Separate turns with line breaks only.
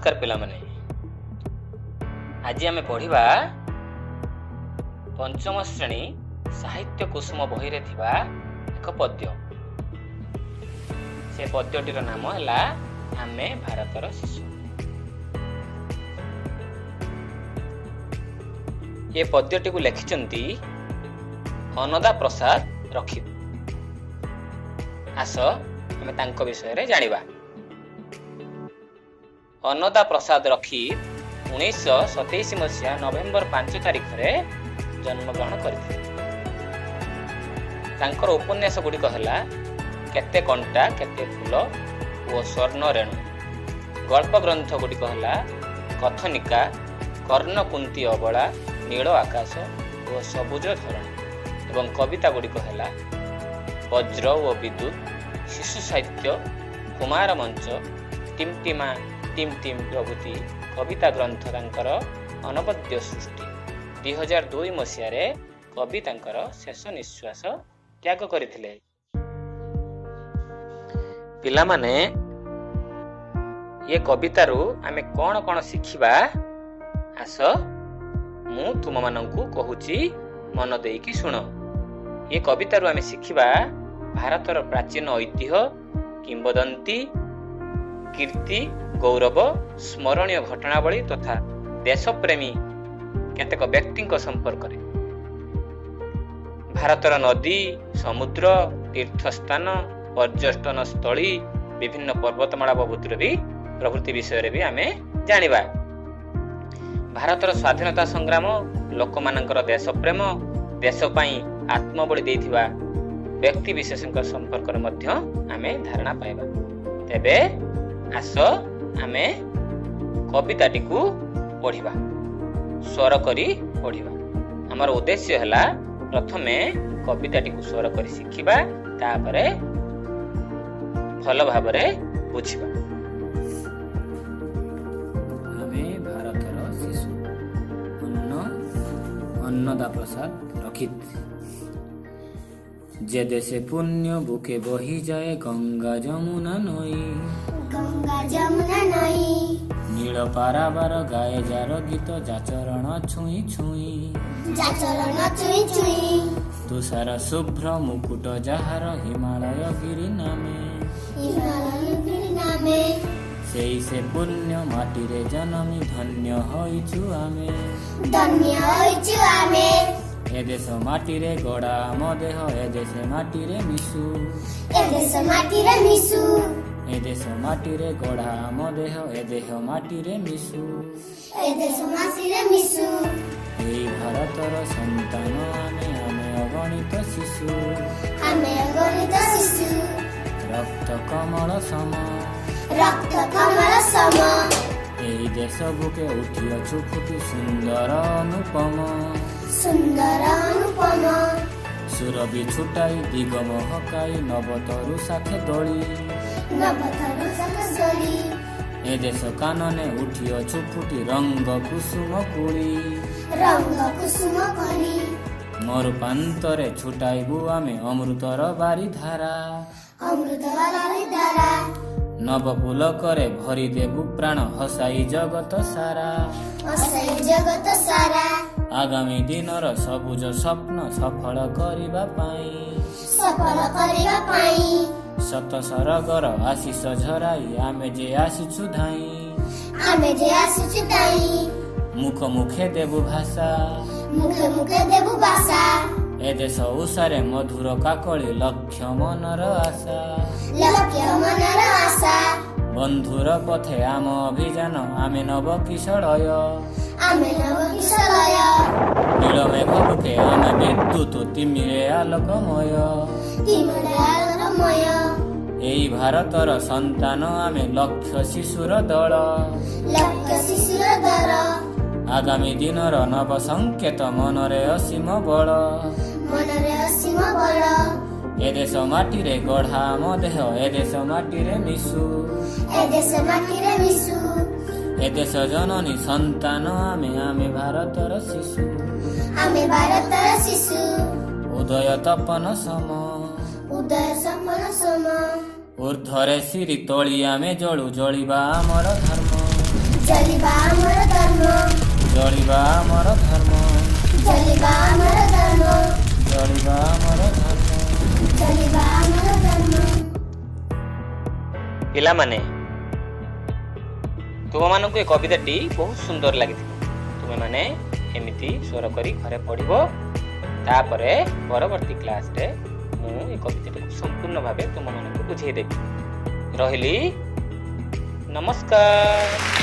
नमस्कार पिलामाने, आज आमे पढ़िबा पंचम श्रेणी साहित्य कुसुम बही रे थिबा एक पद्य। से पद्यटीर नाम हैला आमे भारतर शिशु। ये पद्यटी को लिखिचंती अन्नदा प्रसाद रखित। आस आमे तांको विषय रे जानिबा। अन्नदा प्रसाद रखित 1927 मसीहा नवेम्बर 5 तारिख रे जन्मग्रहण करथिले। तांकर उपन्यास गुड़िक है केते कंटा केते फूल और स्वर्ण रेणु। गल्प ग्रंथ गुड़िक है कथनिका, कर्णकुंती अबला, नील आकाश और सबुज धरण। एवं कविता गुड़िक है वज्र और विद्युत, शिशु साहित्य, कुमार मंच, टिमटिमा, टिमटिम प्रभृति कविता ग्रंथ तांकर अनवद्य सृष्टि। 2002 मसीह रे कवि तांकर शेष निश्वास त्याग करथिले। पिला माने ये कवितारू आमे कोन कोन शिखिबा आस मु तुम मानंकु कहूची मन देकी सुन। ये कवितारू आमे शिखिबा भारतर प्राचीन ऐतिह्य, किंबदंती, कीर्ति, गौरव, स्मरणीय घटनावली तथा देशप्रेमी केतेक व्यक्ति संपर्क रे। भारतर नदी, समुद्र, तीर्थस्थान, पर्यटन स्थली, विभिन्न पर्वतमाला प्रभृति विषय रे भी आमे जानिबा। भारतर स्वाधीनता संग्राम, लोक मानकर देशप्रेम, देश पई आत्मबलि देथिबा व्यक्ति विशेषଙ୍କ संपर्क रे मध्य आमे धारणा पाइबा। तेबे आस आमे कविताटी को पढ़िबा, स्वर करी पढ़िबा। हमर उद्देश्य हला प्रथमे कविताटी को स्वर करी शिखिबा, तापरे भल भाबरे बुझिबा।
आमे भारतर शिशु। अन्नदा प्रसाद रखित। जे देशे पुण्य बुके बही जाए गंगा जमुना नई। नील पाराबार गाए जार गीत जाचरण छुई छुई। तुषार शुभ्र मुकुट जाहार हिमालय गिरी नामे। सेई से पुण्य माटी रे जनमी धन्य होइछु आमे। ए देश माटी रे गड़ा मो देह ए देश माटी रे मिसु। ए देश माटी रे गड़ा मो देह ए देह माटी रे मिसु। एई भारतर संतान आमे अगणित शिशु। रक्त कमल सम। एई देश बुके उठिअछु फुटी सुंदर अनुपम। सुरभि छुटाई दिग महकाई नवतरु साथे दली। ए देश कानने उठिअछु फुटी रंग कुसुम कुली। मरुपान्तरे छुटाइबु आमे अमृतर बारी धारा। नव पुलकरे भरी देबु प्राण हसाई जगत सारा। आगामी दिनर सबुज स्वप्न सफल करिबा पाई। सत सरगर आशीष झराई आमे जे आसिछु धाई। मुख मुखे देबु भाषा। ए देश उषारे मधुर काकली लक्ष्य मनर आशा। बंधुर पथे आम अभियान आमे नव किशोरय। नील मेघ बुके आमे विद्युत तिमिरे आलोकमय। एई भारतर संतान आमे लक्ष्य शिशुर दल। आगामी दिनर नव संकेत मनरे असीम बल। ए देश माटी रे गढ़ा मो देह ए देश माटी रे मिसु। ए देश जननी संतान आमे भारतर शिशु। उदय तपन सम। ऊर्ध्वरे सिरी तोली आमे जळु जळिबा आमर धर्म।
ଜଳିବା ଆମର ଧର୍ମ,
ଜଳିବା ଆମର ଧର୍ମ,
ଜଳିବା ଆମର ଧର୍ମ,
ଜଳିବା ଆମର ଧର୍ମ।
ଜଳିବା ଆମର ଧର୍ମ।
ପିଲାମାନେ, ତୁମମାନଙ୍କୁ ଏ କବିତାଟି ବହୁତ ସୁନ୍ଦର ଲାଗିଥିବ। ତୁମେମାନେ ଏମିତି ସ୍ୱର କରି ଘରେ ପଢିବ। ତାପରେ ପରବର୍ତ୍ତୀ କ୍ଲାସରେ ମୁଁ ଏ କବିତାଟିକୁ ସମ୍ପୂର୍ଣ୍ଣ ଭାବେ ତୁମମାନଙ୍କୁ ବୁଝେଇଦେବି। ରହିଲି, ନମସ୍କାର।